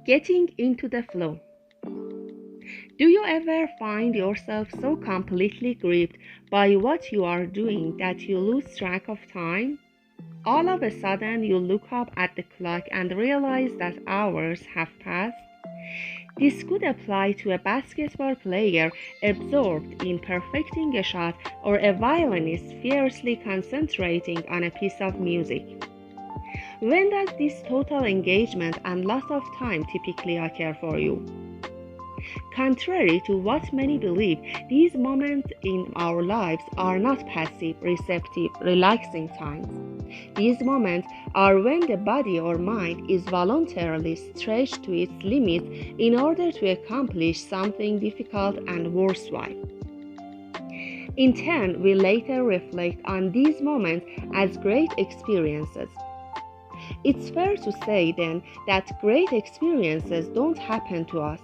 Getting into the flow. Do you ever find yourself so completely gripped by what you are doing that you lose track of time? All of a sudden, you look up at the clock and realize that hours have passed. This could apply to a basketball player absorbed in perfecting a shot or a violinist fiercely concentrating on a piece of music. When does this total engagement and loss of time typically occur for you? Contrary to what many believe, these moments in our lives are not passive, receptive, relaxing times. These moments are when the body or mind is voluntarily stretched to its limits in order to accomplish something difficult and worthwhile. In turn, we later reflect on these moments as great experiences. It's fair to say then that great experiences don't happen to us.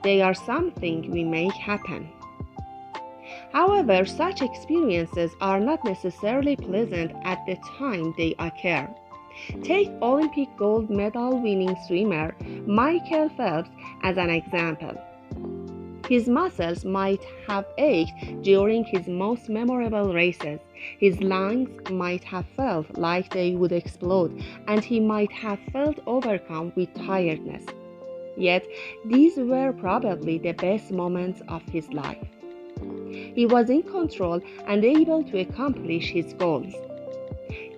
They are something we make happen. However, such experiences are not necessarily pleasant at the time they occur. Take Olympic gold medal winning swimmer Michael Phelps as an example. His muscles might have ached during his most memorable races. His lungs might have felt like they would explode, and he might have felt overcome with tiredness. Yet, these were probably the best moments of his life. He was in control and able to accomplish his goals.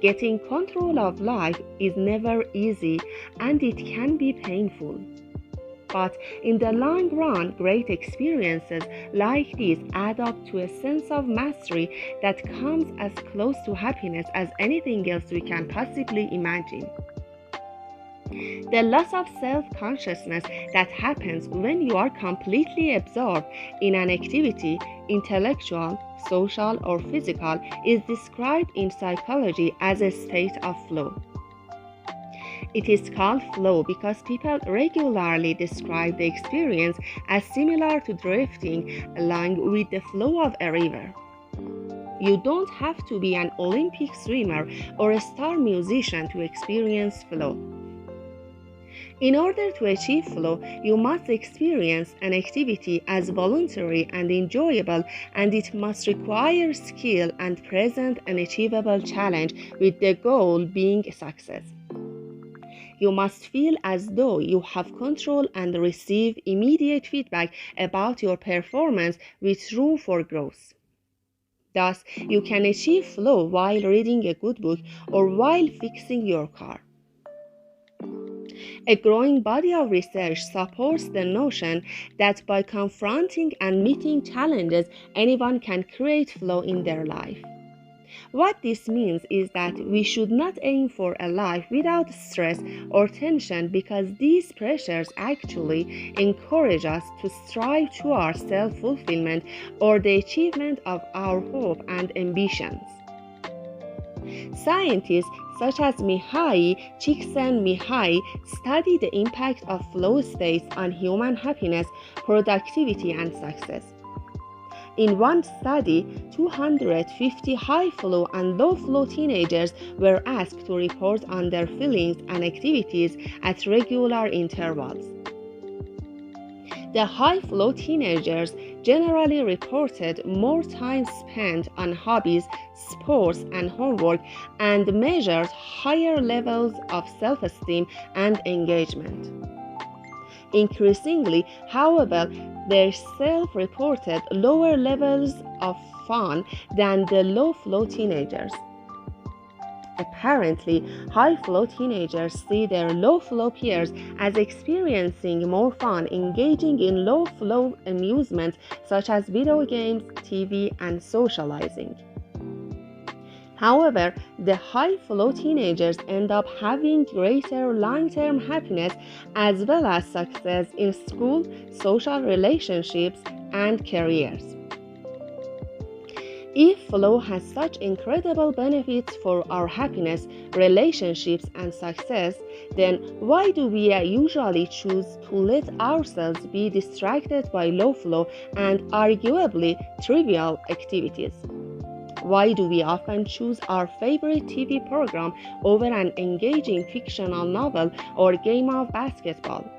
Getting control of life is never easy and it can be painful. But in the long run, great experiences like these add up to a sense of mastery that comes as close to happiness as anything else we can possibly imagine. The loss of self-consciousness that happens when you are completely absorbed in an activity, intellectual, social, or physical, is described in psychology as a state of flow. It is called flow because people regularly describe the experience as similar to drifting along with the flow of a river. You don't have to be an Olympic swimmer or a star musician to experience flow. In order to achieve flow, you must experience an activity as voluntary and enjoyable, and it must require skill and present an achievable challenge with the goal being success. You must feel as though you have control and receive immediate feedback about your performance with room for growth. Thus, you can achieve flow while reading a good book or while fixing your car. A growing body of research supports the notion that by confronting and meeting challenges, anyone can create flow in their life. What this means is that we should not aim for a life without stress or tension because these pressures actually encourage us to strive towards self-fulfillment or the achievement of our hope and ambitions. Scientists such as Mihai Csikszentmihalyi study the impact of flow states on human happiness, productivity, and success. In one study, 250 high-flow and low-flow teenagers were asked to report on their feelings and activities at regular intervals. The high-flow teenagers generally reported more time spent on hobbies, sports, and homework, and measured higher levels of self-esteem and engagement. Increasingly, however, they self-reported lower levels of fun than the low-flow teenagers. Apparently, high-flow teenagers see their low-flow peers as experiencing more fun engaging in low-flow amusements such as video games, TV, and socializing. However, the high-flow teenagers end up having greater long-term happiness as well as success in school, social relationships, and careers. If flow has such incredible benefits for our happiness, relationships, and success, then why do we usually choose to let ourselves be distracted by low flow and arguably trivial activities? Why do we often choose our favorite TV program over an engaging fictional novel or game of basketball?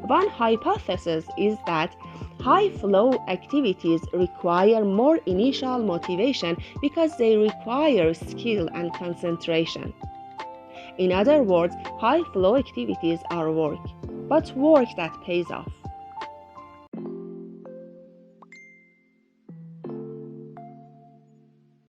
One hypothesis is that high flow activities require more initial motivation because they require skill and concentration. In other words, high flow activities are work, but work that pays off.